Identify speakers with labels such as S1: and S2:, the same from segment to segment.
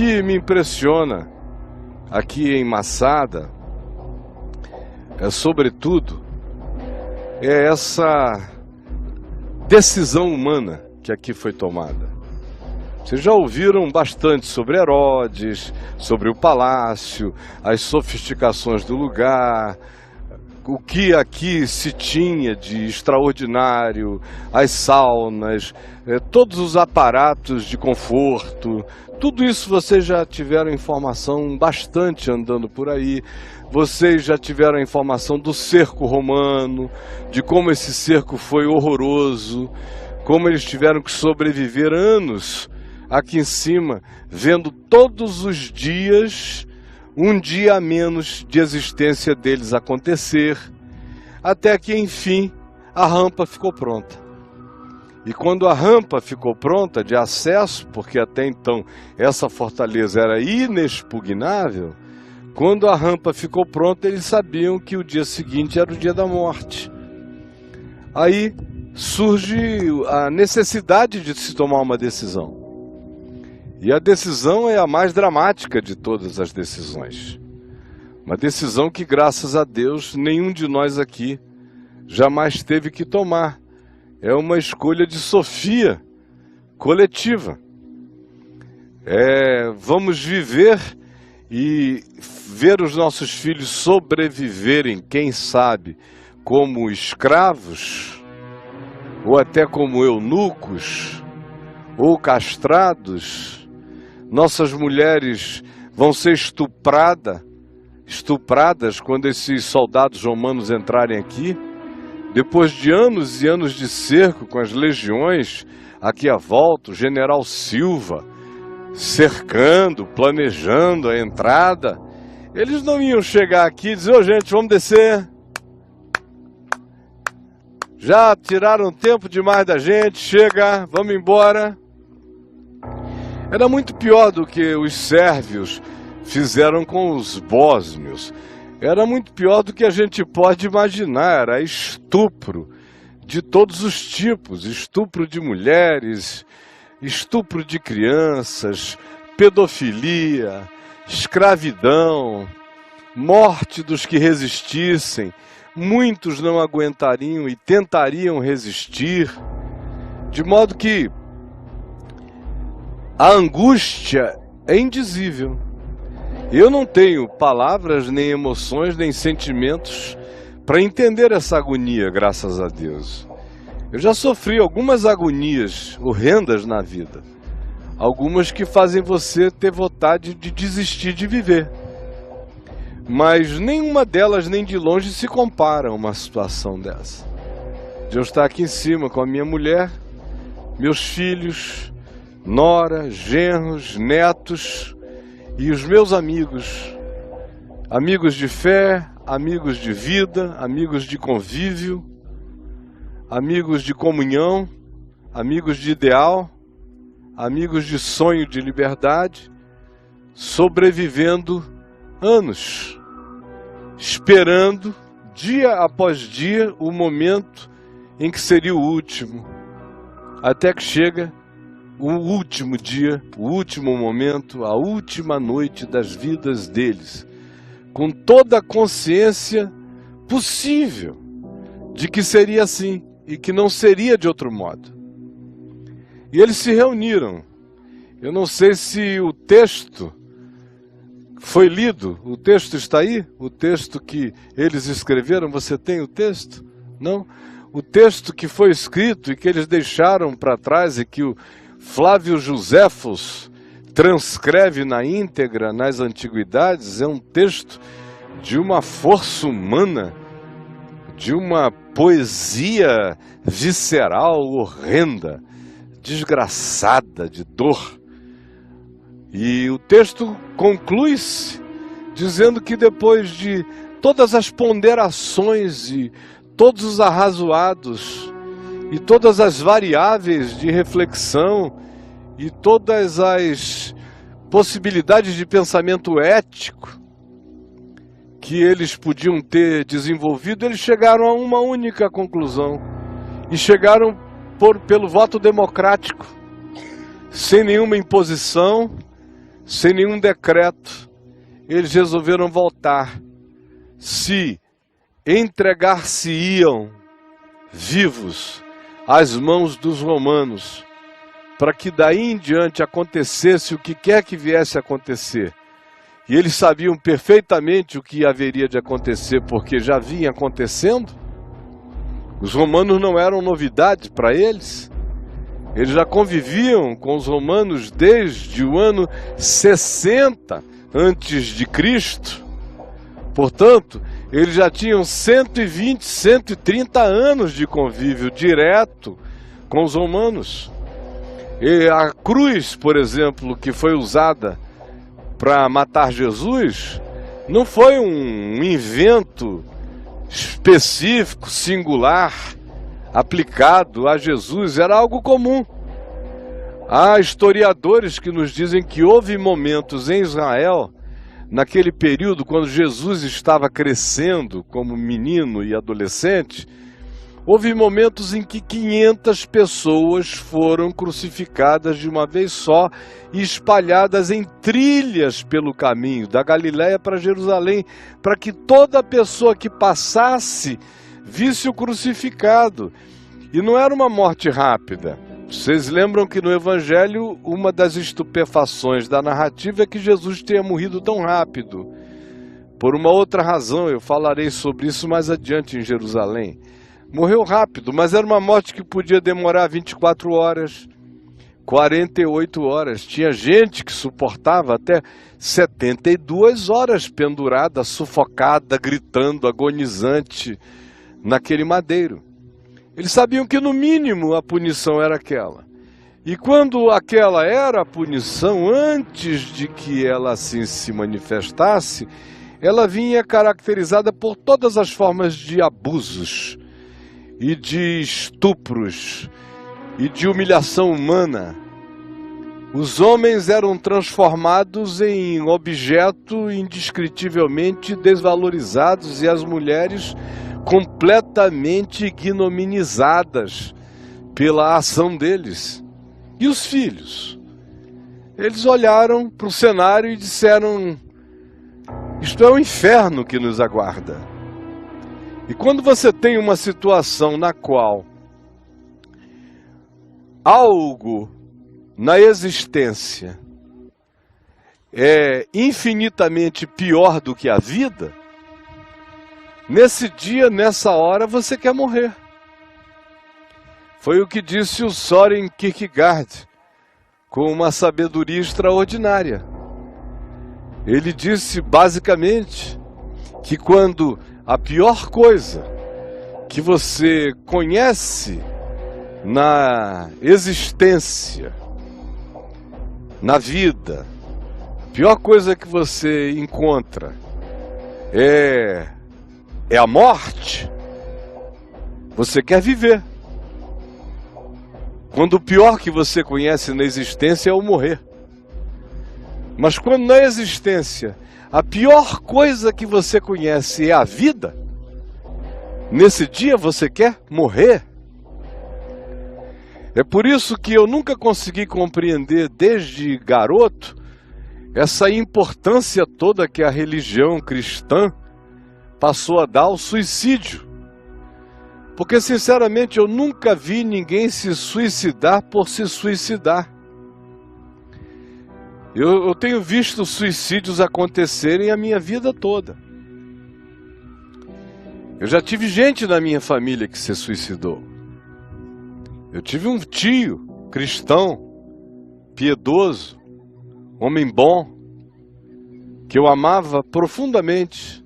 S1: que me impressiona aqui em Massada, sobretudo, é essa decisão humana que aqui foi tomada. Vocês já ouviram bastante sobre Herodes, sobre o palácio, as sofisticações do lugar, o que aqui se tinha de extraordinário, as saunas, todos os aparatos de conforto. Tudo isso vocês já tiveram informação bastante andando por aí. Vocês já tiveram a informação do cerco romano, de como esse cerco foi horroroso, como eles tiveram que sobreviver anos aqui em cima, vendo todos os dias, um dia a menos de existência deles acontecer, até que, enfim, a rampa ficou pronta. E quando a rampa ficou pronta de acesso, porque até então essa fortaleza era inexpugnável, quando a rampa ficou pronta, eles sabiam que o dia seguinte era o dia da morte. Aí surge a necessidade de se tomar uma decisão. E a decisão é a mais dramática de todas as decisões. Uma decisão que, graças a Deus, nenhum de nós aqui jamais teve que tomar. É uma escolha de Sofia coletiva. Vamos viver e ver os nossos filhos sobreviverem, quem sabe, como escravos, ou até como eunucos, ou castrados. Nossas mulheres vão ser estupradas quando esses soldados romanos entrarem aqui. Depois de anos e anos de cerco com as legiões aqui à volta, o general Silva cercando, planejando a entrada, eles não iam chegar aqui e dizer: ô gente, vamos descer. Já tiraram tempo demais da gente, chega, vamos embora. Era muito pior do que os sérvios fizeram com os bósnios. Era muito pior do que a gente pode imaginar. Era estupro de todos os tipos. Estupro de mulheres, estupro de crianças, pedofilia, escravidão, morte dos que resistissem. Muitos não aguentariam e tentariam resistir. De modo que a angústia é indizível. Eu não tenho palavras, nem emoções, nem sentimentos para entender essa agonia, graças a Deus. Eu já sofri algumas agonias horrendas na vida. Algumas que fazem você ter vontade de desistir de viver. Mas nenhuma delas, nem de longe, se compara a uma situação dessa. De eu estar aqui em cima com a minha mulher, meus filhos, nora, genros, netos e os meus amigos. Amigos de fé, amigos de vida, amigos de convívio, amigos de comunhão, amigos de ideal, amigos de sonho de liberdade, sobrevivendo anos, esperando dia após dia o momento em que seria o último, até que chega o último dia, o último momento, a última noite das vidas deles, com toda a consciência possível de que seria assim e que não seria de outro modo. E eles se reuniram. Eu não sei se o texto foi lido. O texto está aí? O texto que eles escreveram, você tem o texto? Não? O texto que foi escrito e que eles deixaram para trás e que o Flávio Joséfos transcreve na íntegra nas antiguidades, é um texto de uma força humana, de uma poesia visceral horrenda, desgraçada, de dor. E o texto conclui-se dizendo que depois de todas as ponderações e todos os arrazoados e todas as variáveis de reflexão e todas as possibilidades de pensamento ético que eles podiam ter desenvolvido, eles chegaram a uma única conclusão. E chegaram pelo voto democrático, sem nenhuma imposição, sem nenhum decreto, eles resolveram voltar. Se entregar-se-iam vivos às mãos dos romanos, para que daí em diante acontecesse o que quer que viesse a acontecer. E eles sabiam perfeitamente o que haveria de acontecer, porque já vinha acontecendo. Os romanos não eram novidade para eles. Eles já conviviam com os romanos desde o ano 60 antes de Cristo. Portanto, eles já tinham 120, 130 anos de convívio direto com os romanos. E a cruz, por exemplo, que foi usada para matar Jesus, não foi um invento específico, singular, aplicado a Jesus, era algo comum. Há historiadores que nos dizem que houve momentos em Israel, naquele período, quando Jesus estava crescendo como menino e adolescente, houve momentos em que 500 pessoas foram crucificadas de uma vez só e espalhadas em trilhas pelo caminho, da Galiléia para Jerusalém, para que toda pessoa que passasse visse o crucificado. E não era uma morte rápida. Vocês lembram que no Evangelho, uma das estupefações da narrativa é que Jesus tenha morrido tão rápido. Por uma outra razão, eu falarei sobre isso mais adiante em Jerusalém. Morreu rápido, mas era uma morte que podia demorar 24 horas, 48 horas. Tinha gente que suportava até 72 horas pendurada, sufocada, gritando, agonizante naquele madeiro. Eles sabiam que no mínimo a punição era aquela. E quando aquela era a punição, antes de que ela assim se manifestasse, ela vinha caracterizada por todas as formas de abusos e de estupros e de humilhação humana. Os homens eram transformados em objeto indescritivelmente desvalorizados e as mulheres completamente ignominizadas pela ação deles. E os filhos? Eles olharam para o cenário e disseram: isto é o inferno que nos aguarda. E quando você tem uma situação na qual algo na existência é infinitamente pior do que a vida, nesse dia, nessa hora, você quer morrer. Foi o que disse o Søren Kierkegaard, com uma sabedoria extraordinária. Ele disse basicamente que quando a pior coisa que você conhece na existência, na vida, a pior coisa que você encontra é a morte, você quer viver. Quando o pior que você conhece na existência é o morrer. Mas quando na existência a pior coisa que você conhece é a vida, nesse dia você quer morrer. É por isso que eu nunca consegui compreender desde garoto essa importância toda que a religião cristã passou a dar ao suicídio. Porque, sinceramente, eu nunca vi ninguém se suicidar por se suicidar. Eu tenho visto suicídios acontecerem a minha vida toda. Eu já tive gente na minha família que se suicidou. Eu tive um tio cristão, piedoso, homem bom, que eu amava profundamente,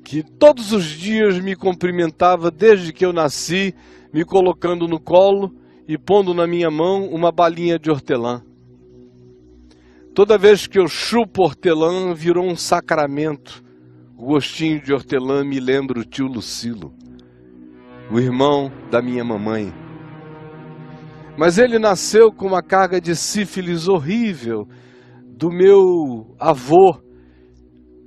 S1: que todos os dias me cumprimentava desde que eu nasci, me colocando no colo e pondo na minha mão uma balinha de hortelã. Toda vez que eu chupo hortelã, virou um sacramento. O gostinho de hortelã me lembra o tio Lucilo, o irmão da minha mamãe. Mas ele nasceu com uma carga de sífilis horrível do meu avô,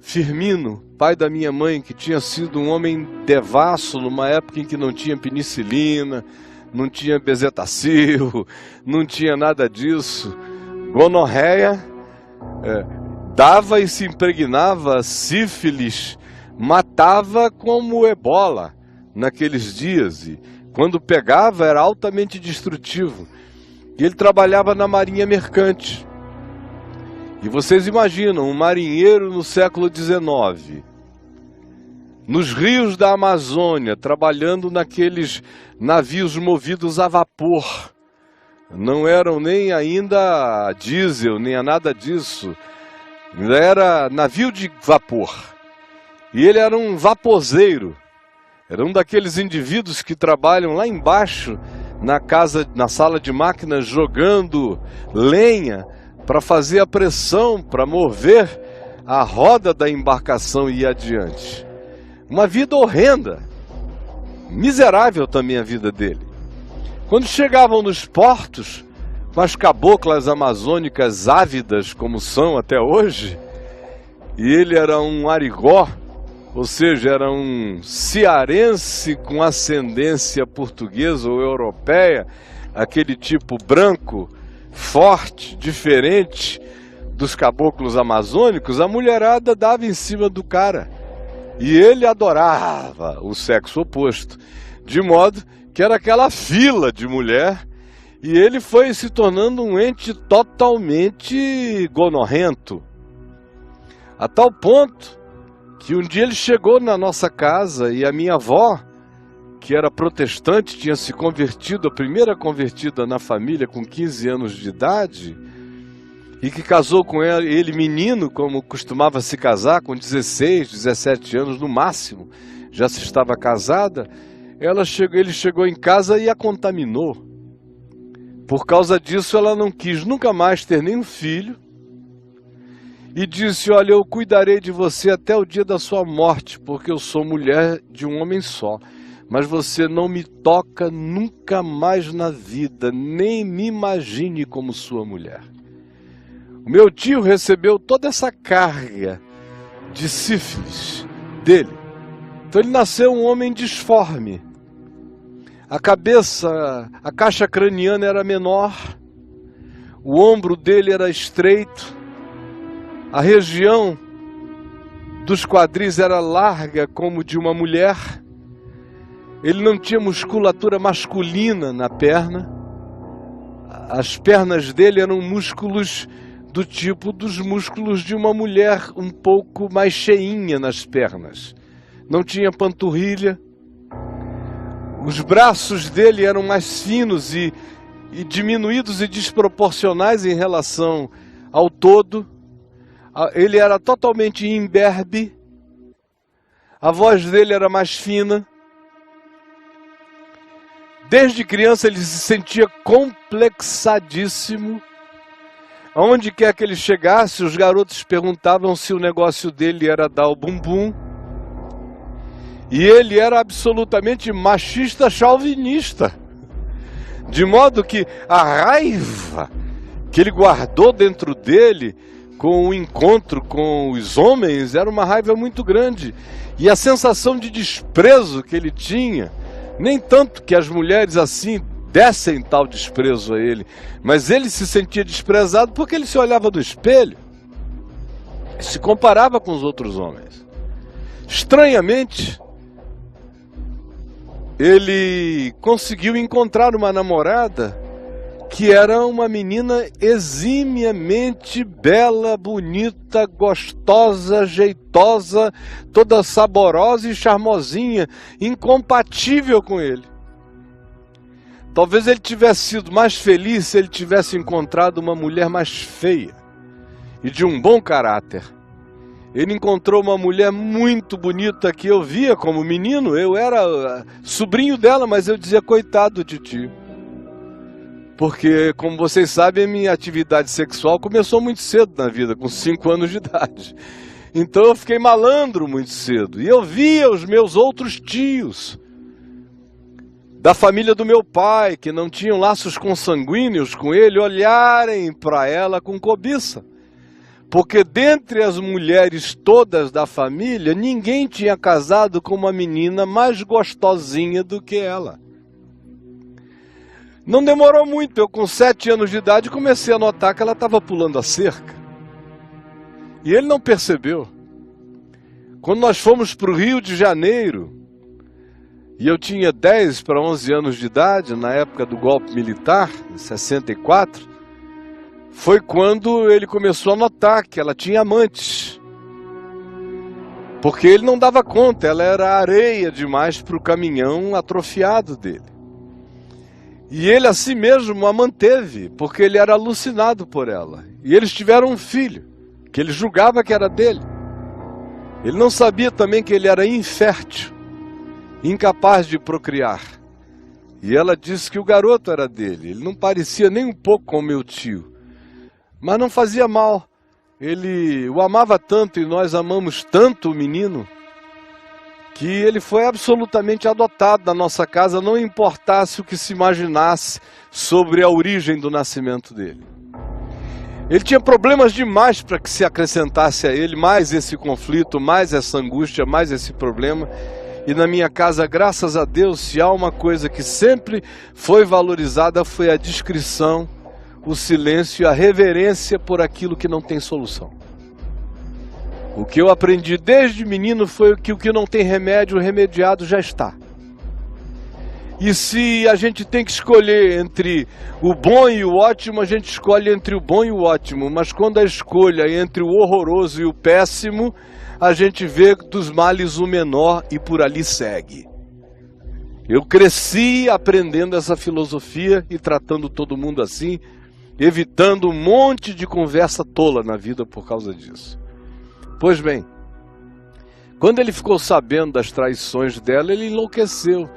S1: Firmino, pai da minha mãe, que tinha sido um homem devasso numa época em que não tinha penicilina, não tinha bezetacil, não tinha nada disso. Gonorreia dava e se impregnava sífilis, matava como ebola naqueles dias, e quando pegava era altamente destrutivo. E ele trabalhava na marinha mercante. E vocês imaginam, um marinheiro no século XIX, nos rios da Amazônia, trabalhando naqueles navios movidos a vapor. Não eram nem ainda diesel, nem a nada disso. Era navio de vapor. E ele era um vaposeiro. Era um daqueles indivíduos que trabalham lá embaixo, na sala de máquinas, jogando lenha para fazer a pressão, para mover a roda da embarcação e ir adiante. Uma vida horrenda, miserável também a vida dele. Quando chegavam nos portos, com as caboclas amazônicas ávidas, como são até hoje, e ele era um arigó, ou seja, era um cearense com ascendência portuguesa ou europeia, aquele tipo branco, forte, diferente dos caboclos amazônicos, a mulherada dava em cima do cara. E ele adorava o sexo oposto, de modo que era aquela fila de mulher, e ele foi se tornando um ente totalmente gonorrento, a tal ponto que um dia ele chegou na nossa casa e a minha avó, que era protestante, tinha se convertido, a primeira convertida na família com 15 anos de idade, e que casou com ele menino, como costumava se casar, com 16, 17 anos no máximo, já se estava casada. Ele chegou em casa e a contaminou. Por causa disso, ela não quis nunca mais ter nenhum filho, e disse: olha, eu cuidarei de você até o dia da sua morte, porque eu sou mulher de um homem só. Mas você não me toca nunca mais na vida, nem me imagine como sua mulher. O meu tio recebeu toda essa carga de sífilis dele. Então ele nasceu um homem disforme. A cabeça, a caixa craniana era menor, o ombro dele era estreito, a região dos quadris era larga como de uma mulher. Ele não tinha musculatura masculina na perna. As pernas dele eram músculos do tipo dos músculos de uma mulher, um pouco mais cheinha nas pernas. Não tinha panturrilha. Os braços dele eram mais finos e diminuídos e desproporcionais em relação ao todo. Ele era totalmente imberbe. A voz dele era mais fina. Desde criança ele se sentia complexadíssimo. Aonde quer que ele chegasse, os garotos perguntavam se o negócio dele era dar o bumbum. E ele era absolutamente machista chauvinista. De modo que a raiva que ele guardou dentro dele com o encontro com os homens era uma raiva muito grande. E a sensação de desprezo que ele tinha, nem tanto que as mulheres assim dessem tal desprezo a ele, mas ele se sentia desprezado porque ele se olhava no espelho, se comparava com os outros homens. Estranhamente, ele conseguiu encontrar uma namorada que era uma menina eximiamente bela, bonita, gostosa, jeitosa, toda saborosa e charmosinha, incompatível com ele. Talvez ele tivesse sido mais feliz se ele tivesse encontrado uma mulher mais feia e de um bom caráter. Ele encontrou uma mulher muito bonita que eu via como menino. Eu era sobrinho dela, mas eu dizia: coitado de ti. Porque, como vocês sabem, a minha atividade sexual começou muito cedo na vida, com 5 anos de idade. Então eu fiquei malandro muito cedo. E eu via os meus outros tios, da família do meu pai, que não tinham laços consanguíneos com ele, olharem para ela com cobiça. Porque dentre as mulheres todas da família, ninguém tinha casado com uma menina mais gostosinha do que ela. Não demorou muito, eu com 7 anos de idade comecei a notar que ela estava pulando a cerca. E ele não percebeu. Quando nós fomos para o Rio de Janeiro, e eu tinha 10 para 11 anos de idade, na época do golpe militar, em 64, foi quando ele começou a notar que ela tinha amantes. Porque ele não dava conta, ela era areia demais para o caminhão atrofiado dele. E ele a si mesmo a manteve, porque ele era alucinado por ela. E eles tiveram um filho, que ele julgava que era dele. Ele não sabia também que ele era infértil, incapaz de procriar. E ela disse que o garoto era dele. Ele não parecia nem um pouco com o meu tio. Mas não fazia mal. Ele o amava tanto e nós amamos tanto o menino, que ele foi absolutamente adotado na nossa casa, não importasse o que se imaginasse sobre a origem do nascimento dele. Ele tinha problemas demais para que se acrescentasse a ele mais esse conflito, mais essa angústia, mais esse problema. E na minha casa, graças a Deus, se há uma coisa que sempre foi valorizada, foi a discrição, o silêncio e a reverência por aquilo que não tem solução. O que eu aprendi desde menino foi que o que não tem remédio, o remediado já está. E se a gente tem que escolher entre o bom e o ótimo, a gente escolhe entre o bom e o ótimo. Mas quando a escolha é entre o horroroso e o péssimo, a gente vê dos males o menor e por ali segue. Eu cresci aprendendo essa filosofia e tratando todo mundo assim, evitando um monte de conversa tola na vida por causa disso. Pois bem, quando ele ficou sabendo das traições dela, ele enlouqueceu.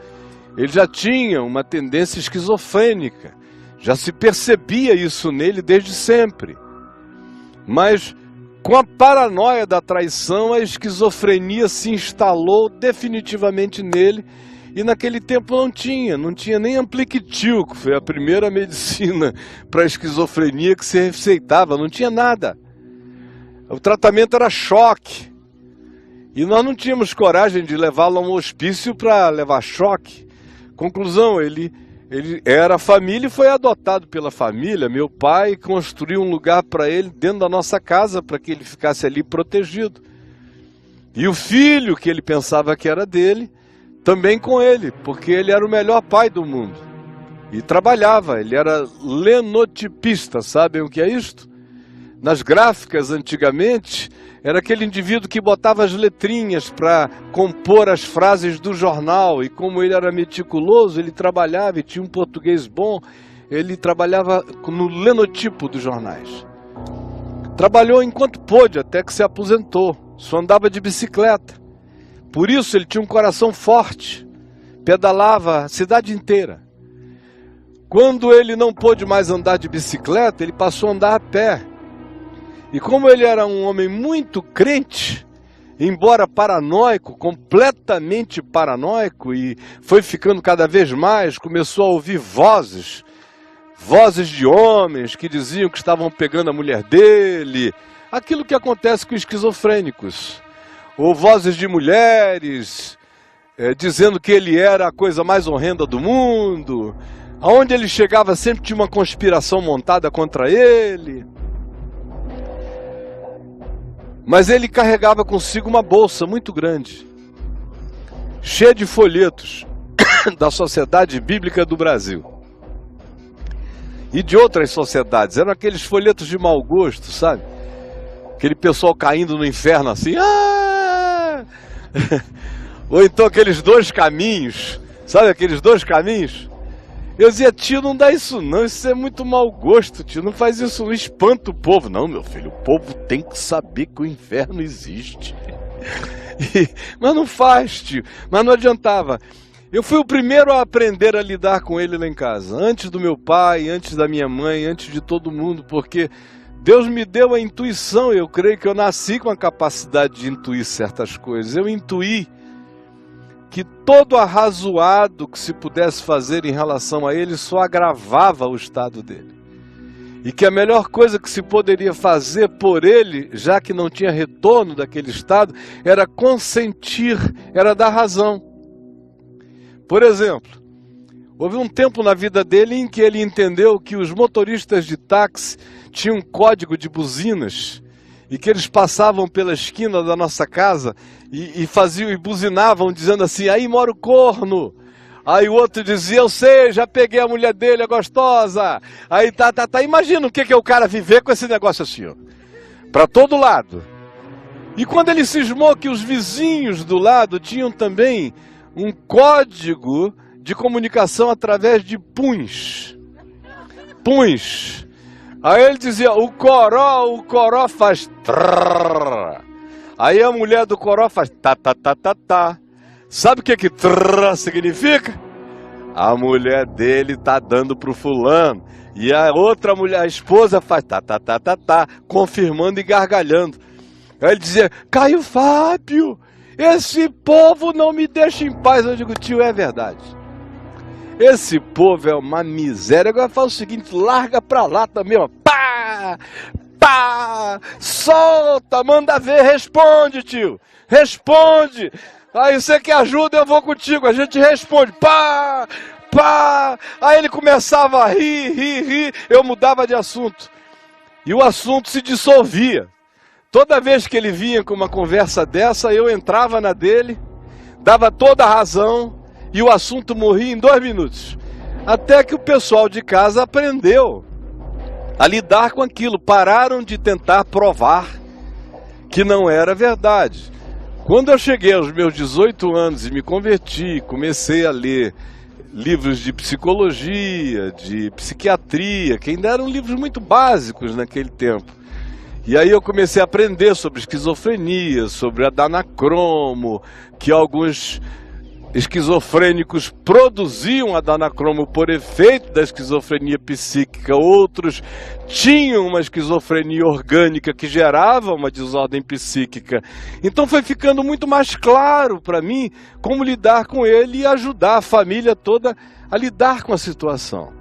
S1: Ele já tinha uma tendência esquizofrênica, já se percebia isso nele desde sempre. Mas com a paranoia da traição, a esquizofrenia se instalou definitivamente nele. E naquele tempo não tinha nem Ampliquitil, que foi a primeira medicina para a esquizofrenia que se receitava, não tinha nada. O tratamento era choque. E nós não tínhamos coragem de levá-lo a um hospício para levar choque. Conclusão, ele era família e foi adotado pela família. Meu pai construiu um lugar para ele dentro da nossa casa para que ele ficasse ali protegido. E o filho que ele pensava que era dele, também com ele, porque ele era o melhor pai do mundo. E trabalhava, ele era lenotipista, sabem o que é isto? Nas gráficas, antigamente, era aquele indivíduo que botava as letrinhas para compor as frases do jornal. E como ele era meticuloso, ele trabalhava e tinha um português bom, ele trabalhava no lenotipo dos jornais. Trabalhou enquanto pôde, até que se aposentou. Só andava de bicicleta. Por isso ele tinha um coração forte, pedalava a cidade inteira. Quando ele não pôde mais andar de bicicleta, ele passou a andar a pé. E como ele era um homem muito crente, embora paranoico, completamente paranoico, e foi ficando cada vez mais, começou a ouvir vozes de homens que diziam que estavam pegando a mulher dele, aquilo que acontece com esquizofrênicos. Ou vozes de mulheres, dizendo que ele era a coisa mais horrenda do mundo. Aonde ele chegava sempre tinha uma conspiração montada contra ele. Mas ele carregava consigo uma bolsa muito grande, cheia de folhetos da Sociedade Bíblica do Brasil. E de outras sociedades. Eram aqueles folhetos de mau gosto, sabe? Aquele pessoal caindo no inferno assim. Ah! Ou então aqueles dois caminhos. Sabe aqueles dois caminhos? Eu dizia, tio, não dá isso não, isso é muito mau gosto, tio, não faz isso, não espanta o povo. Não, meu filho, o povo tem que saber que o inferno existe. Mas não faz, tio, mas não adiantava. Eu fui o primeiro a aprender a lidar com ele lá em casa, antes do meu pai, antes da minha mãe, antes de todo mundo, porque Deus me deu a intuição, eu creio que eu nasci com a capacidade de intuir certas coisas. Eu intuí que todo arrazoado que se pudesse fazer em relação a ele só agravava o estado dele. E que a melhor coisa que se poderia fazer por ele, já que não tinha retorno daquele estado, era consentir, era dar razão. Por exemplo, houve um tempo na vida dele em que ele entendeu que os motoristas de táxi tinham um código de buzinas e que eles passavam pela esquina da nossa casa e faziam e buzinavam dizendo assim: aí mora o corno. Aí o outro dizia: eu sei, já peguei a mulher dele, é gostosa. Aí tá. Imagina o que é o cara viver com esse negócio assim, ó, pra todo lado. E quando ele cismou que os vizinhos do lado tinham também um código de comunicação através de puns. Puns. Aí ele dizia: o coró faz trrr. Aí a mulher do coró faz tá. Sabe o que trrr significa? A mulher dele tá dando pro fulano. E a outra mulher, a esposa, faz tá, confirmando e gargalhando. Aí ele dizia: Caio Fábio, esse povo não me deixa em paz. Eu digo: tio, é verdade. Esse povo é uma miséria. Agora fala o seguinte: larga pra lá também, ó. Pá, solta, manda ver, responde, tio. Responde. Aí você quer ajuda, eu vou contigo. A gente responde. Pá. Aí ele começava a rir. Eu mudava de assunto. E o assunto se dissolvia. Toda vez que ele vinha com uma conversa dessa, eu entrava na dele, dava toda a razão e o assunto morria em 2 minutos. Até que o pessoal de casa aprendeu a lidar com aquilo. Pararam de tentar provar que não era verdade. Quando eu cheguei aos meus 18 anos e me converti, comecei a ler livros de psicologia, de psiquiatria, que ainda eram livros muito básicos naquele tempo. E aí eu comecei a aprender sobre esquizofrenia, sobre adanacromo, que alguns esquizofrênicos produziam adanacromo por efeito da esquizofrenia psíquica, outros tinham uma esquizofrenia orgânica que gerava uma desordem psíquica. Então foi ficando muito mais claro para mim como lidar com ele e ajudar a família toda a lidar com a situação.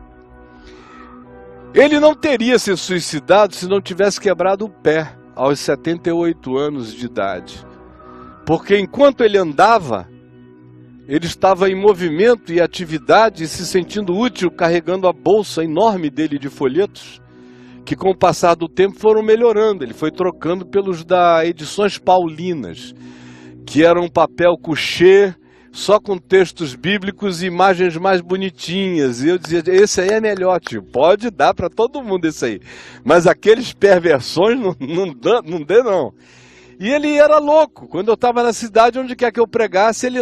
S1: Ele não teria se suicidado se não tivesse quebrado o pé aos 78 anos de idade. Porque enquanto ele andava, ele estava em movimento e atividade e se sentindo útil, carregando a bolsa enorme dele de folhetos, que com o passar do tempo foram melhorando. Ele foi trocando pelos da Edições Paulinas, que era um papel couché, só com textos bíblicos e imagens mais bonitinhas. E eu dizia: esse aí é melhor, tio, pode dar para todo mundo esse aí. Mas aqueles perversões não dê não. E ele era louco. Quando eu estava na cidade, onde quer que eu pregasse, ele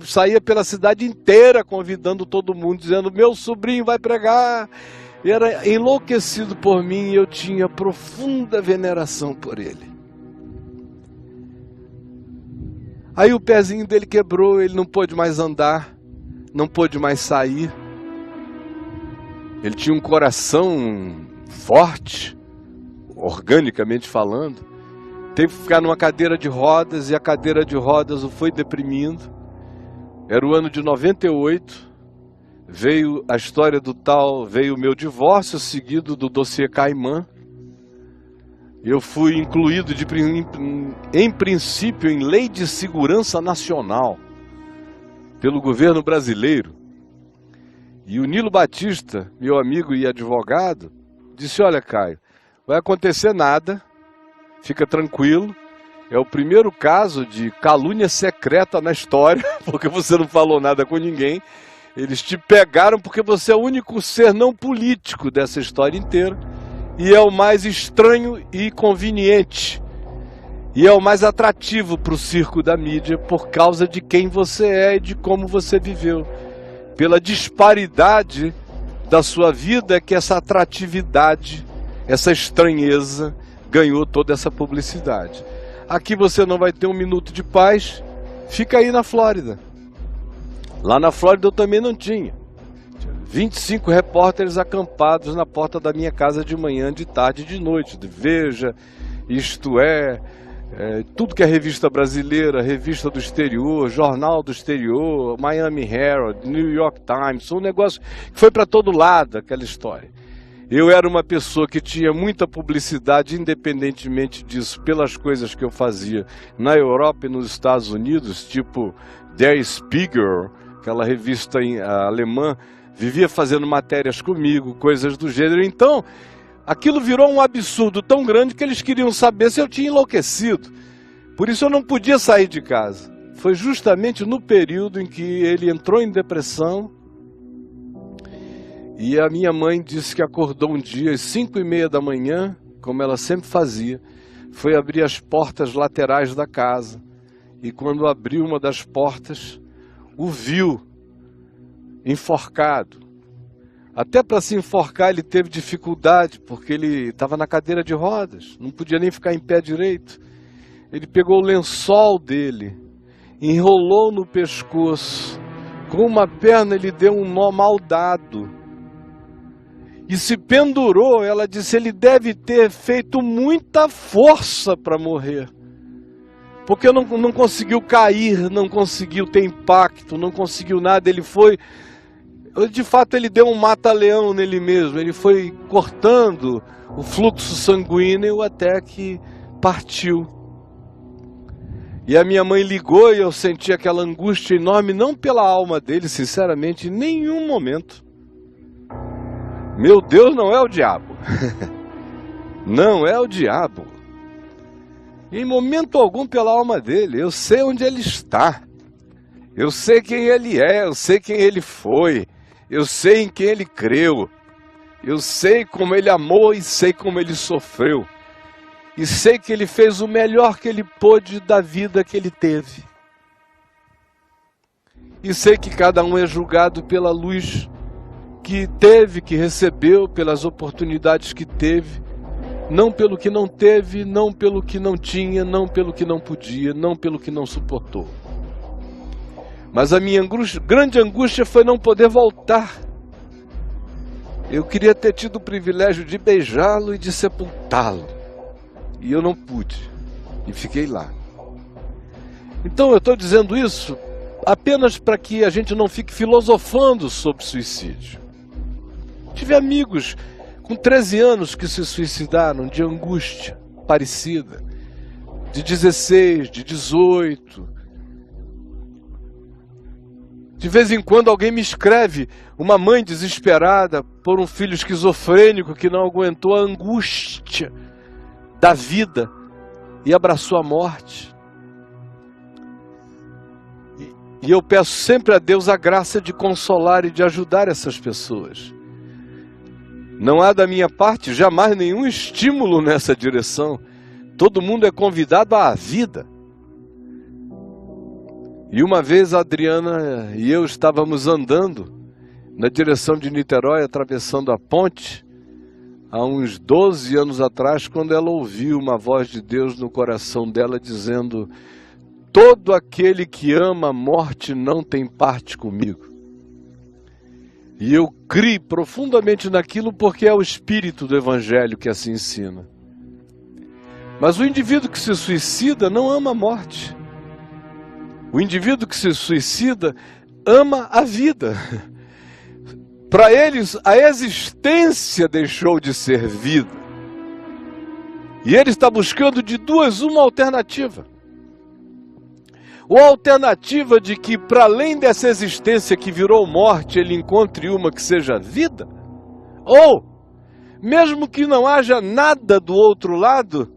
S1: saía pela cidade inteira convidando todo mundo, dizendo: meu sobrinho vai pregar. E era enlouquecido por mim e eu tinha profunda veneração por ele. Aí o pezinho dele quebrou, ele não pôde mais andar, não pôde mais sair. Ele tinha um coração forte, organicamente falando. Teve que ficar numa cadeira de rodas e a cadeira de rodas o foi deprimindo. Era o ano de 98, veio a história veio o meu divórcio seguido do dossiê Caimã. Eu fui incluído em princípio em lei de segurança nacional pelo governo brasileiro. E o Nilo Batista, meu amigo e advogado, disse: olha, Caio, vai acontecer nada. Fica tranquilo, é o primeiro caso de calúnia secreta na história, porque você não falou nada com ninguém. Eles te pegaram porque você é o único ser não político dessa história inteira. E é o mais estranho e conveniente. E é o mais atrativo para o circo da mídia por causa de quem você é e de como você viveu. Pela disparidade da sua vida, que essa atratividade, essa estranheza ganhou toda essa publicidade. Aqui você não vai ter um minuto de paz, fica aí na Flórida. Lá na Flórida eu também não tinha. 25 repórteres acampados na porta da minha casa de manhã, de tarde e de noite. Veja, Isto É, tudo que é revista brasileira, revista do exterior, jornal do exterior, Miami Herald, New York Times, um negócio que foi para todo lado, aquela história. Eu era uma pessoa que tinha muita publicidade, independentemente disso, pelas coisas que eu fazia na Europa e nos Estados Unidos, tipo Der Spiegel, aquela revista alemã, vivia fazendo matérias comigo, coisas do gênero. Então, aquilo virou um absurdo tão grande que eles queriam saber se eu tinha enlouquecido. Por isso eu não podia sair de casa. Foi justamente no período em que ele entrou em depressão. E a minha mãe disse que acordou um dia às 5h30 da manhã, como ela sempre fazia, foi abrir as portas laterais da casa. E quando abriu uma das portas, o viu enforcado. Até para se enforcar ele teve dificuldade, porque ele estava na cadeira de rodas, não podia nem ficar em pé direito. Ele pegou o lençol dele, enrolou no pescoço, com uma perna ele deu um nó mal dado e se pendurou. Ela disse, ele deve ter feito muita força para morrer, porque não conseguiu cair, não conseguiu ter impacto, não conseguiu nada. Ele foi, de fato ele deu um mata-leão nele mesmo, ele foi cortando o fluxo sanguíneo até que partiu. E a minha mãe ligou e eu senti aquela angústia enorme, não pela alma dele, sinceramente, em nenhum momento. Meu Deus, não é o diabo. Não é o diabo. Em momento algum pela alma dele. Eu sei onde ele está. Eu sei quem ele é, eu sei quem ele foi. Eu sei em quem ele creu. Eu sei como ele amou e sei como ele sofreu. E sei que ele fez o melhor que ele pôde da vida que ele teve. E sei que cada um é julgado pela luz que teve, que recebeu, pelas oportunidades que teve, não pelo que não teve, não pelo que não tinha, não pelo que não podia, não pelo que não suportou. Mas a minha grande angústia foi não poder voltar. Eu queria ter tido o privilégio de beijá-lo e de sepultá-lo. E eu não pude, e fiquei lá. Então eu estou dizendo isso apenas para que a gente não fique filosofando sobre suicídio. Tive amigos com 13 anos que se suicidaram de angústia parecida, de 16, de 18. De vez em quando alguém me escreve, uma mãe desesperada por um filho esquizofrênico que não aguentou a angústia da vida e abraçou a morte. E eu peço sempre a Deus a graça de consolar e de ajudar essas pessoas. Não há da minha parte jamais nenhum estímulo nessa direção. Todo mundo é convidado à vida. E uma vez a Adriana e eu estávamos andando na direção de Niterói, atravessando a ponte, há uns 12 anos atrás, quando ela ouviu uma voz de Deus no coração dela dizendo, todo aquele que ama a morte não tem parte comigo. E eu criei profundamente naquilo porque é o espírito do Evangelho que assim ensina. Mas o indivíduo que se suicida não ama a morte. O indivíduo que se suicida ama a vida. Para eles, a existência deixou de ser vida. E ele está buscando de duas uma alternativa. Ou a alternativa de que, para além dessa existência que virou morte, ele encontre uma que seja vida. Ou, mesmo que não haja nada do outro lado,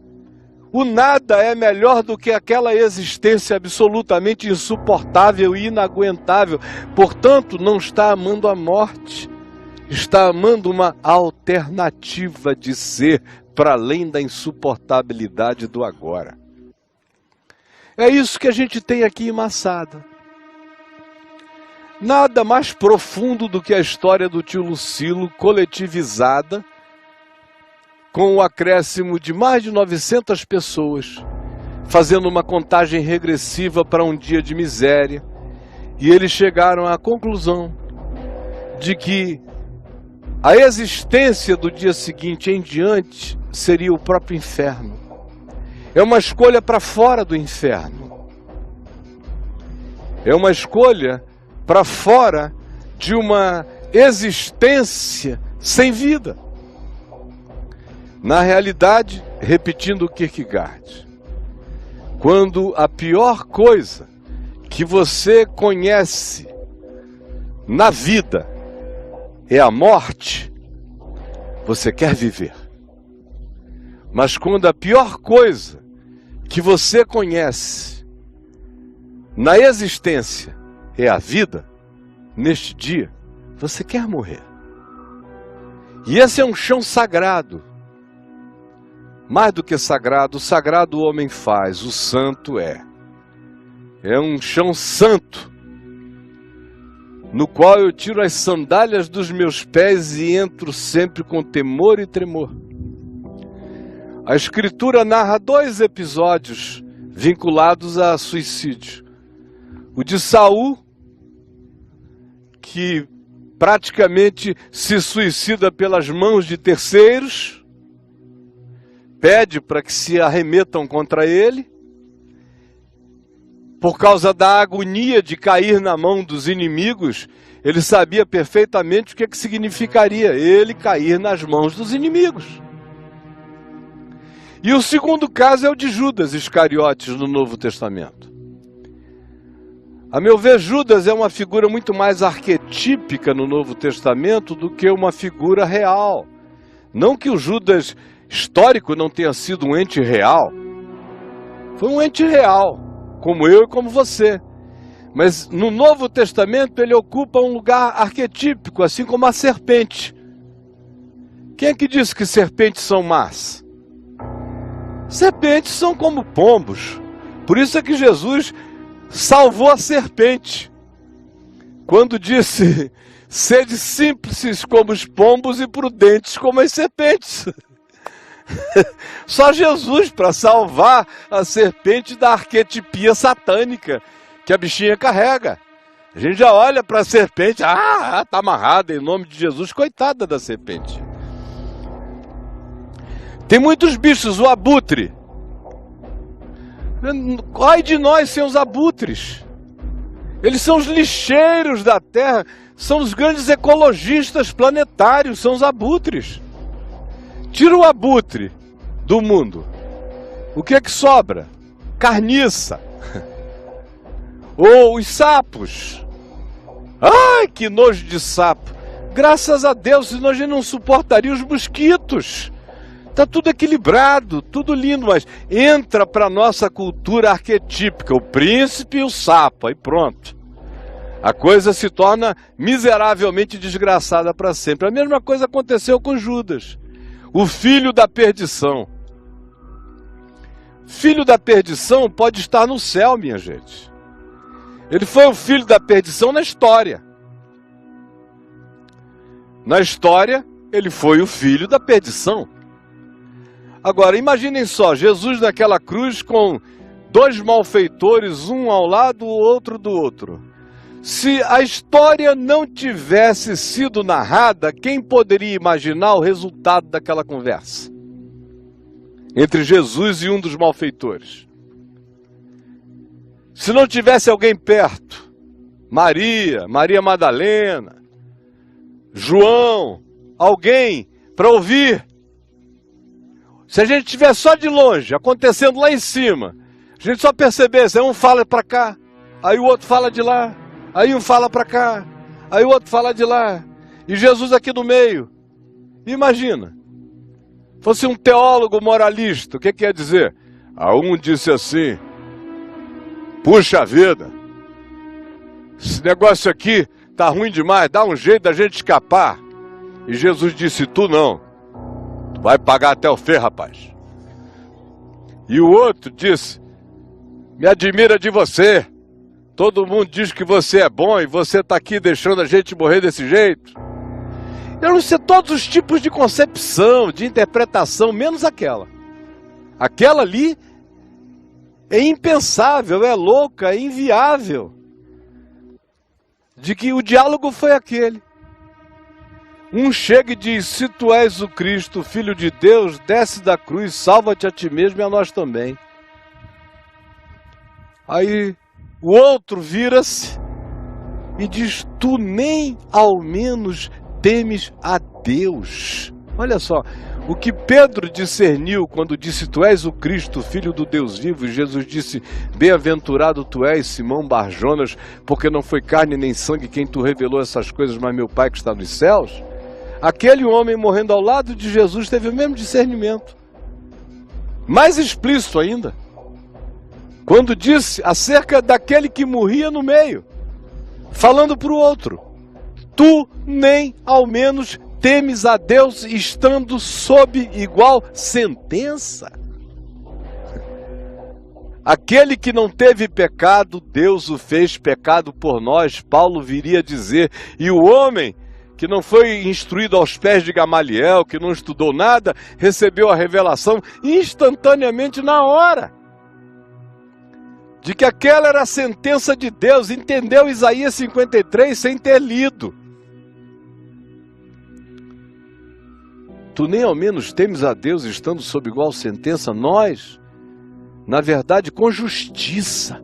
S1: o nada é melhor do que aquela existência absolutamente insuportável e inaguentável. Portanto, não está amando a morte, está amando uma alternativa de ser para além da insuportabilidade do agora. É isso que a gente tem aqui em Massada. Nada mais profundo do que a história do tio Lucilo coletivizada, com o acréscimo de mais de 900 pessoas, fazendo uma contagem regressiva para um dia de miséria. E eles chegaram à conclusão de que a existência do dia seguinte em diante seria o próprio inferno. É uma escolha para fora do inferno. É uma escolha para fora de uma existência sem vida. Na realidade, repetindo o Kierkegaard, quando a pior coisa que você conhece na vida é a morte, você quer viver. Mas quando a pior coisa que você conhece na existência é a vida, neste dia, você quer morrer. E esse é um chão sagrado. Mais do que sagrado, o sagrado o homem faz, o santo é. É um chão santo, no qual eu tiro as sandálias dos meus pés e entro sempre com temor e tremor. A Escritura narra 2 episódios vinculados a suicídio. O de Saul, que praticamente se suicida pelas mãos de terceiros, pede para que se arremetam contra ele, por causa da agonia de cair na mão dos inimigos. Ele sabia perfeitamente o que significaria ele cair nas mãos dos inimigos. E o segundo caso é o de Judas Iscariotes no Novo Testamento. A meu ver, Judas é uma figura muito mais arquetípica no Novo Testamento do que uma figura real. Não que o Judas histórico não tenha sido um ente real. Foi um ente real, como eu e como você. Mas no Novo Testamento ele ocupa um lugar arquetípico, assim como a serpente. Quem é que disse que serpentes são más? Serpentes são como pombos. Por isso é que Jesus salvou a serpente. Quando disse, sede simples como os pombos e prudentes como as serpentes. Só Jesus para salvar a serpente da arquetipia satânica que a bichinha carrega. A gente já olha para a serpente, tá amarrada em nome de Jesus, coitada da serpente. Tem muitos bichos, o abutre. Ai de nós sem os abutres. Eles são os lixeiros da terra, são os grandes ecologistas planetários, são os abutres. Tira o abutre do mundo, o que é que sobra? Carniça. Ou os sapos. Ai, que nojo de sapo. Graças a Deus, senão a gente não suportaria os mosquitos. Está tudo equilibrado, tudo lindo, mas entra para a nossa cultura arquetípica, o príncipe e o sapo, aí pronto. A coisa se torna miseravelmente desgraçada para sempre. A mesma coisa aconteceu com Judas, o filho da perdição. Filho da perdição pode estar no céu, minha gente. Ele foi o filho da perdição na história. Na história, ele foi o filho da perdição. Agora, imaginem só, Jesus naquela cruz com 2 malfeitores, um ao lado, o outro do outro. Se a história não tivesse sido narrada, quem poderia imaginar o resultado daquela conversa entre Jesus e um dos malfeitores? Se não tivesse alguém perto, Maria Madalena, João, alguém para ouvir. Se a gente estiver só de longe, acontecendo lá em cima, a gente só percebesse, aí um fala para cá, aí o outro fala de lá, aí um fala para cá, aí o outro fala de lá, e Jesus aqui no meio. Imagina, fosse um teólogo moralista, o que quer dizer? A um disse assim, puxa vida, esse negócio aqui tá ruim demais, dá um jeito da gente escapar. E Jesus disse, tu não. Vai pagar até o fim, rapaz. E o outro disse, me admira de você. Todo mundo diz que você é bom e você está aqui deixando a gente morrer desse jeito. Eu não sei todos os tipos de concepção, de interpretação, menos aquela. Aquela ali é impensável, é louca, é inviável. De que o diálogo foi aquele. Um chega e diz, se tu és o Cristo, Filho de Deus, desce da cruz, salva-te a ti mesmo e a nós também. Aí o outro vira-se e diz, tu nem ao menos temes a Deus. Olha só, o que Pedro discerniu quando disse, tu és o Cristo, Filho do Deus vivo, e Jesus disse, bem-aventurado tu és, Simão Barjonas, porque não foi carne nem sangue quem tu revelou essas coisas, mas meu Pai que está nos céus. Aquele homem morrendo ao lado de Jesus teve o mesmo discernimento. Mais explícito ainda, quando disse acerca daquele que morria no meio, falando para o outro: tu nem ao menos temes a Deus estando sob igual sentença. Aquele que não teve pecado, Deus o fez pecado por nós, Paulo viria dizer. E o homem que não foi instruído aos pés de Gamaliel, que não estudou nada, recebeu a revelação instantaneamente na hora, de que aquela era a sentença de Deus. Entendeu Isaías 53 sem ter lido. Tu nem ao menos temes a Deus estando sob igual sentença. Nós, na verdade, com justiça.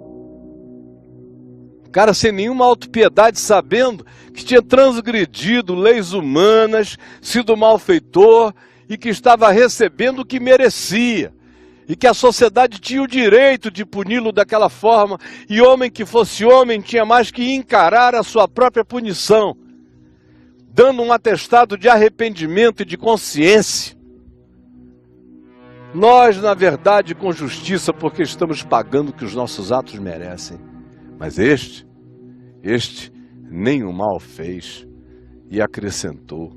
S1: Cara, sem nenhuma autopiedade, sabendo que tinha transgredido leis humanas, sido malfeitor e que estava recebendo o que merecia. E que a sociedade tinha o direito de puni-lo daquela forma. E homem que fosse homem tinha mais que encarar a sua própria punição, dando um atestado de arrependimento e de consciência. Nós, na verdade, com justiça, porque estamos pagando o que os nossos atos merecem. Mas este nem o mal fez. E acrescentou: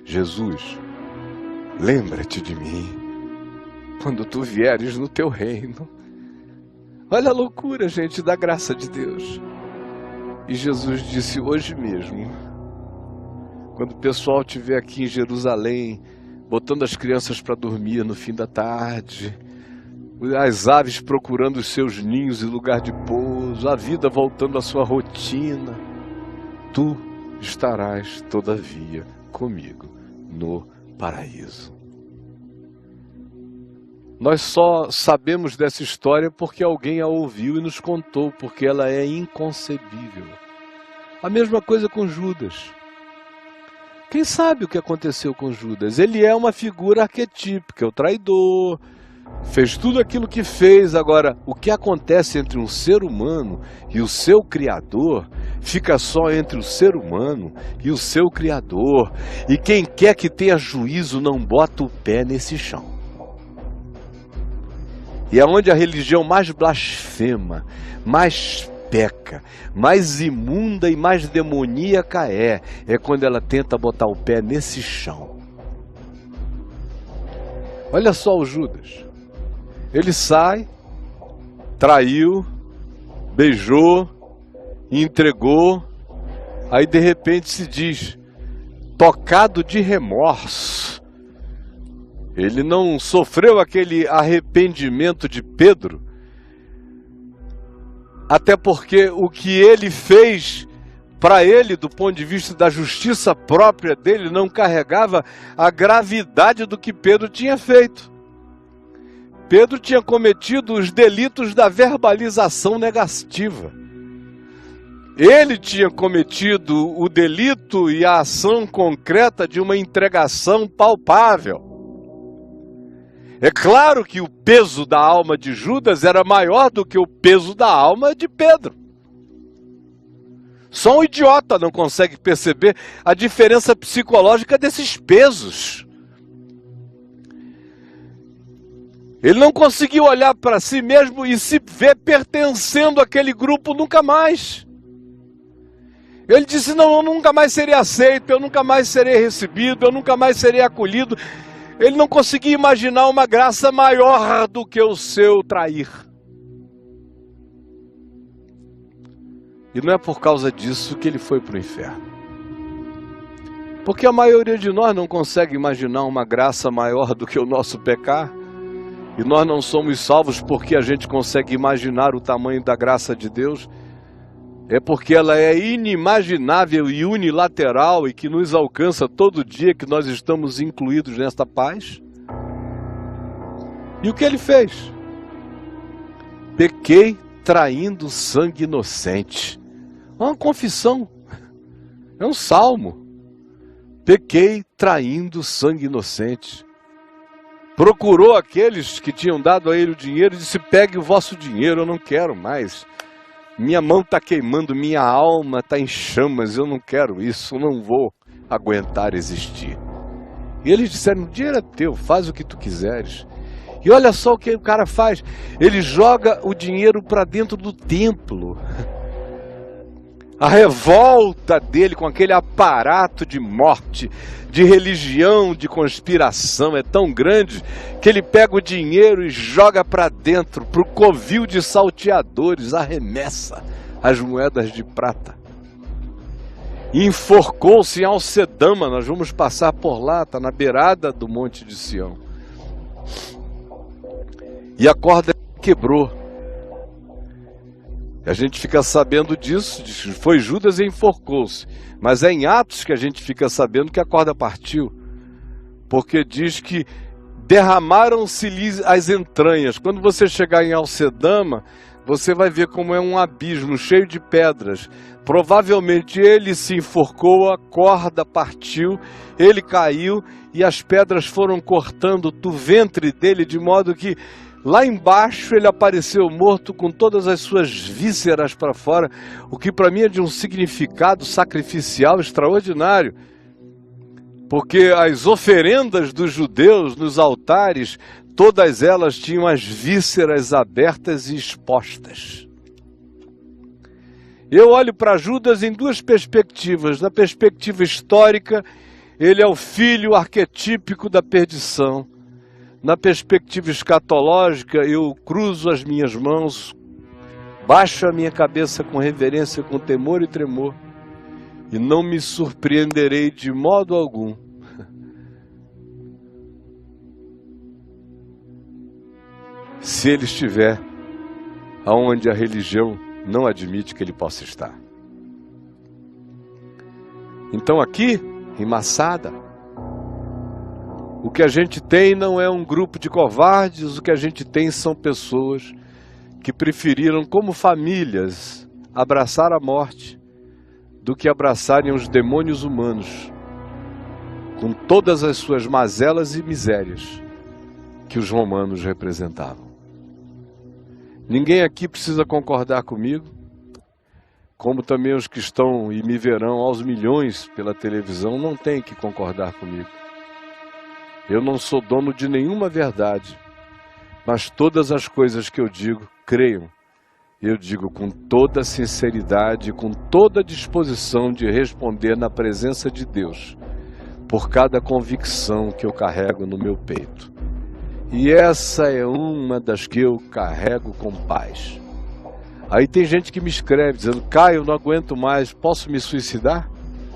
S1: Jesus, lembra-te de mim quando tu vieres no teu reino. Olha a loucura, gente, da graça de Deus. E Jesus disse: hoje mesmo, quando o pessoal estiver aqui em Jerusalém, botando as crianças para dormir no fim da tarde, as aves procurando os seus ninhos e lugar de pouso, a vida voltando à sua rotina, tu estarás, todavia, comigo no paraíso. Nós só sabemos dessa história porque alguém a ouviu e nos contou, porque ela é inconcebível. A mesma coisa com Judas. Quem sabe o que aconteceu com Judas? Ele é uma figura arquetípica, o traidor, fez tudo aquilo que fez. Agora, o que acontece entre um ser humano e o seu Criador, fica só entre o ser humano e o seu Criador. E quem quer que tenha juízo não bota o pé nesse chão. E é onde a religião mais blasfema, mais peca, mais imunda e mais demoníaca é quando ela tenta botar o pé nesse chão. Olha só o Judas. Ele sai, traiu, beijou, entregou, aí de repente se diz, tocado de remorso. Ele não sofreu aquele arrependimento de Pedro, até porque o que ele fez para ele, do ponto de vista da justiça própria dele, não carregava a gravidade do que Pedro tinha feito. Pedro tinha cometido os delitos da verbalização negativa. Ele tinha cometido o delito e a ação concreta de uma entregação palpável. É claro que o peso da alma de Judas era maior do que o peso da alma de Pedro. Só um idiota não consegue perceber a diferença psicológica desses pesos. Ele não conseguiu olhar para si mesmo e se ver pertencendo àquele grupo nunca mais. Ele disse, não, eu nunca mais serei aceito, eu nunca mais serei recebido, eu nunca mais serei acolhido. Ele não conseguia imaginar uma graça maior do que o seu trair. E não é por causa disso que ele foi para o inferno. Porque a maioria de nós não consegue imaginar uma graça maior do que o nosso pecar. E nós não somos salvos porque a gente consegue imaginar o tamanho da graça de Deus. É porque ela é inimaginável e unilateral e que nos alcança todo dia que nós estamos incluídos nesta paz. E o que ele fez? Pequei traindo sangue inocente. É uma confissão, é um salmo. Pequei traindo sangue inocente. Procurou aqueles que tinham dado a ele o dinheiro e disse, pegue o vosso dinheiro, eu não quero mais. Minha mão está queimando, minha alma está em chamas, eu não quero isso, eu não vou aguentar existir. E eles disseram, o dinheiro é teu, faz o que tu quiseres. E olha só o que o cara faz. Ele joga o dinheiro para dentro do templo. A revolta dele com aquele aparato de morte, de religião, de conspiração é tão grande que ele pega o dinheiro e joga para dentro, para o covil de salteadores, arremessa as moedas de prata. E enforcou-se em Alcedama, nós vamos passar por lá, está na beirada do Monte de Sião. E a corda quebrou. A gente fica sabendo disso, foi Judas e enforcou-se. Mas é em Atos que a gente fica sabendo que a corda partiu. Porque diz que derramaram-se-lhe as entranhas. Quando você chegar em Alcedama, você vai ver como é um abismo cheio de pedras. Provavelmente ele se enforcou, a corda partiu, ele caiu e as pedras foram cortando do ventre dele, de modo que lá embaixo ele apareceu morto com todas as suas vísceras para fora, o que para mim é de um significado sacrificial extraordinário. Porque as oferendas dos judeus nos altares, todas elas tinham as vísceras abertas e expostas. Eu olho para Judas em duas perspectivas. Na perspectiva histórica, ele é o filho arquetípico da perdição. Na perspectiva escatológica, eu cruzo as minhas mãos, baixo a minha cabeça com reverência, com temor e tremor, e não me surpreenderei de modo algum se ele estiver aonde a religião não admite que ele possa estar. Então aqui, em Massada, o que a gente tem não é um grupo de covardes, o que a gente tem são pessoas que preferiram, como famílias, abraçar a morte do que abraçarem os demônios humanos, com todas as suas mazelas e misérias que os romanos representavam. Ninguém aqui precisa concordar comigo, como também os que estão e me verão aos milhões pela televisão não têm que concordar comigo. Eu não sou dono de nenhuma verdade, mas todas as coisas que eu digo, creiam, eu digo com toda sinceridade, com toda disposição de responder na presença de Deus, por cada convicção que eu carrego no meu peito. E essa é uma das que eu carrego com paz. Aí tem gente que me escreve dizendo: Caio, não aguento mais, posso me suicidar?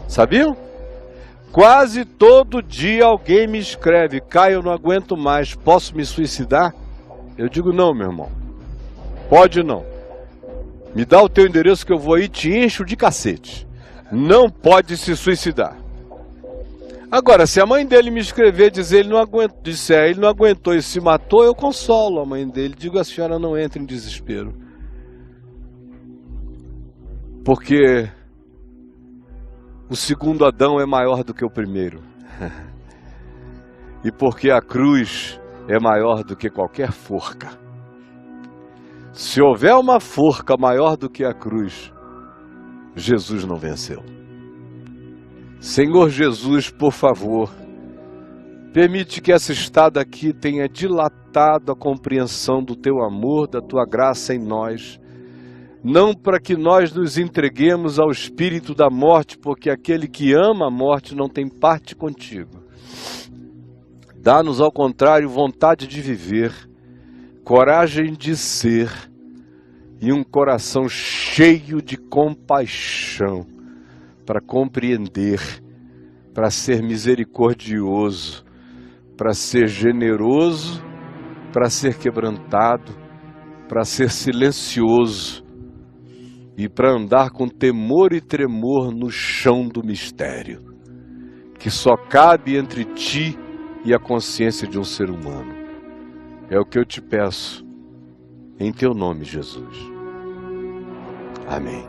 S1: Sabiam? Quase todo dia alguém me escreve: Caio, eu não aguento mais, posso me suicidar? Eu digo: não, meu irmão, pode não. Me dá o teu endereço que eu vou aí e te encho de cacete. Não pode se suicidar. Agora, se a mãe dele me escrever, dizer ele não aguentou e se matou, eu consolo a mãe dele. Digo: a senhora não entra em desespero. Porque o segundo Adão é maior do que o primeiro. E porque a cruz é maior do que qualquer forca. Se houver uma forca maior do que a cruz, Jesus não venceu. Senhor Jesus, por favor, permite que essa estada aqui tenha dilatado a compreensão do teu amor, da tua graça em nós, não para que nós nos entreguemos ao espírito da morte, porque aquele que ama a morte não tem parte contigo. Dá-nos, ao contrário, vontade de viver, coragem de ser e um coração cheio de compaixão para compreender, para ser misericordioso, para ser generoso, para ser quebrantado, para ser silencioso e para andar com temor e tremor no chão do mistério, que só cabe entre ti e a consciência de um ser humano. É o que eu te peço, em teu nome, Jesus. Amém.